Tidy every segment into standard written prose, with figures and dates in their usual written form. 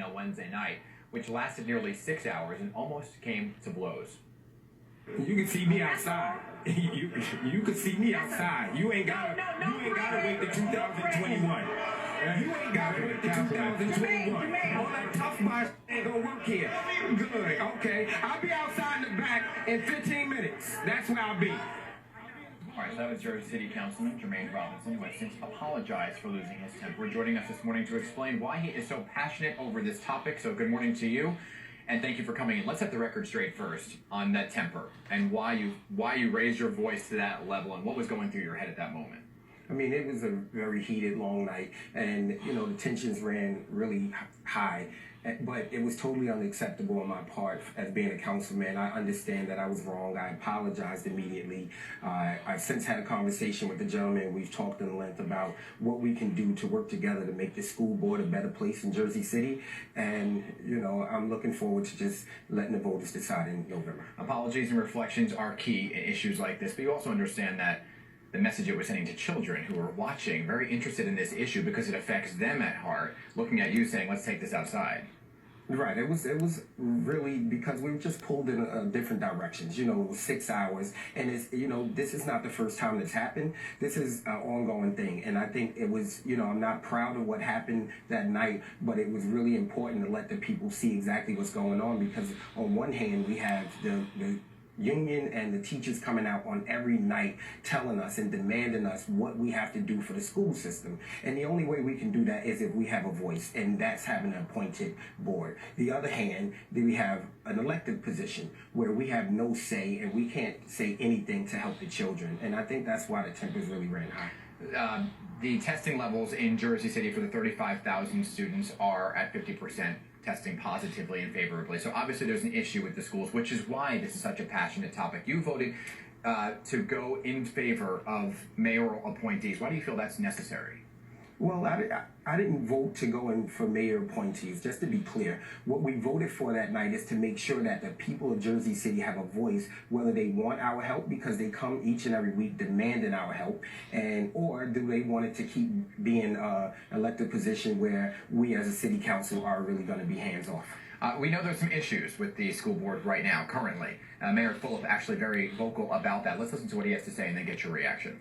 on Wednesday night, which lasted nearly 6 hours and almost came to blows. You can see me outside. You can see me outside. You ain't gotta wait to 2021. You ain't gotta wait to 2021. All that tough mind ain't gonna work here. Good, okay. I'll be outside in the back in 15 minutes. That's where I'll be. All right, so that was Jersey City Councilman Jermaine Robinson, who has since apologized for losing his temper, joining us this morning to explain why he is so passionate over this topic. So good morning to you, and thank you for coming in. Let's set the record straight first on that temper and why you raised your voice to that level and what was going through your head at that moment. I mean, it was a very heated, long night, and, the tensions ran really high, but it was totally unacceptable on my part as being a councilman. I understand that I was wrong. I apologized immediately. I've since had a conversation with the gentleman. We've talked in length about what we can do to work together to make the school board a better place in Jersey City, and, I'm looking forward to just letting the voters decide in November. Apologies and reflections are key in issues like this, but you also understand that the message it was sending to children who are watching, very interested in this issue because it affects them at heart, looking at you saying, let's take this outside. Right. It was really because we were just pulled in different directions. It was 6 hours, and it's this is not the first time that's happened. This is an ongoing thing, and I think it was I'm not proud of what happened that night, but it was really important to let the people see exactly what's going on, because on one hand we have the union and the teachers coming out on every night telling us and demanding us what we have to do for the school system. And the only way we can do that is if we have a voice, and that's having an appointed board. The other hand, we have an elected position where we have no say and we can't say anything to help the children. And I think that's why the tempers really ran high. The testing levels in Jersey City for the 35,000 students are at 50%. Testing positively and favorably. So obviously there's an issue with the schools, which is why this is such a passionate topic. You voted to go in favor of mayoral appointees. Why do you feel that's necessary? Well, I didn't vote to go in for mayor appointees. Just to be clear, what we voted for that night is to make sure that the people of Jersey City have a voice, whether they want our help because they come each and every week demanding our help, or do they want it to keep being an elected position where we as a city council are really going to be hands off. We know there's some issues with the school board right now, currently. Mayor Fulop actually very vocal about that. Let's listen to what he has to say and then get your reaction.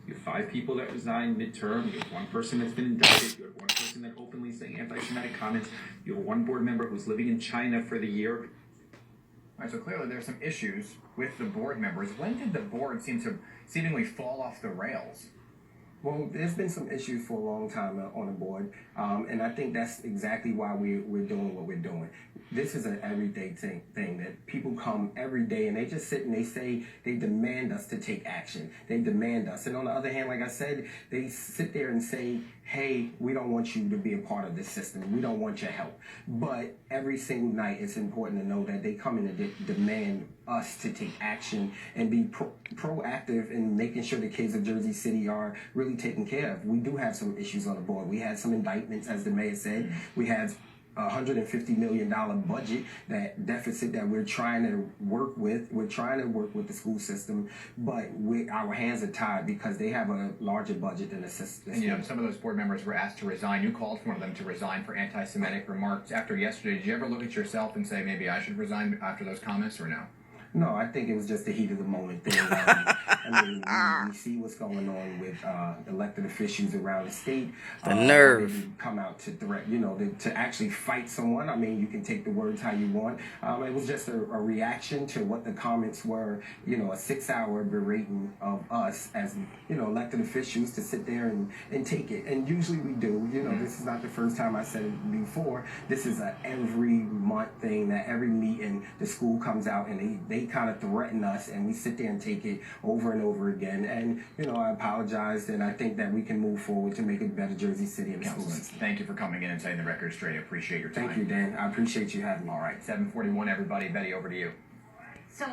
You have 5 people that resigned midterm. You have 1 person that's been indicted. You have 1 person that openly saying anti-Semitic comments. You have 1 board member who's living in China for the year. All right, so clearly there's some issues with the board members. When did the board seemingly fall off the rails? Well, there's been some issues for a long time on the board, and I think that's exactly why we're doing what we're doing. This is an everyday thing that people come every day and they just sit and they demand us to take action. They demand us. And on the other hand, like I said, they sit there and say, hey, we don't want you to be a part of this system. We don't want your help. But every single night, it's important to know that they come in and demand us to take action and be proactive in making sure the kids of Jersey City are really taken care of. We do have some issues on the board. We had some indictments, as the mayor said. We have $150 million budget, that deficit that we're trying to work with. We're trying to work with the school system, but our hands are tied because they have a larger budget than the system. And some of those board members were asked to resign. You called for one of them to resign for anti-Semitic remarks after yesterday. Did you ever look at yourself and say, maybe I should resign after those comments, or no? No, I think it was just the heat of the moment thing. We see what's going on with elected officials around the state. The nerve. They come out to threat, to actually fight someone. I mean, you can take the words how you want. It was just a reaction to what the comments were, a 6-hour berating of us as, elected officials to sit there and take it. And usually we do. This is not the first time I said it before. This is a every month thing that every meeting the school comes out and they kind of threaten us, and we sit there and take it over and over again. And I apologized, and I think that we can move forward to make a better Jersey City and Councilman, thank you for coming in and setting the record straight. I appreciate your time. Thank you, Dan. I appreciate you having me. All right, 7:41, everybody. Betty, over to you. So,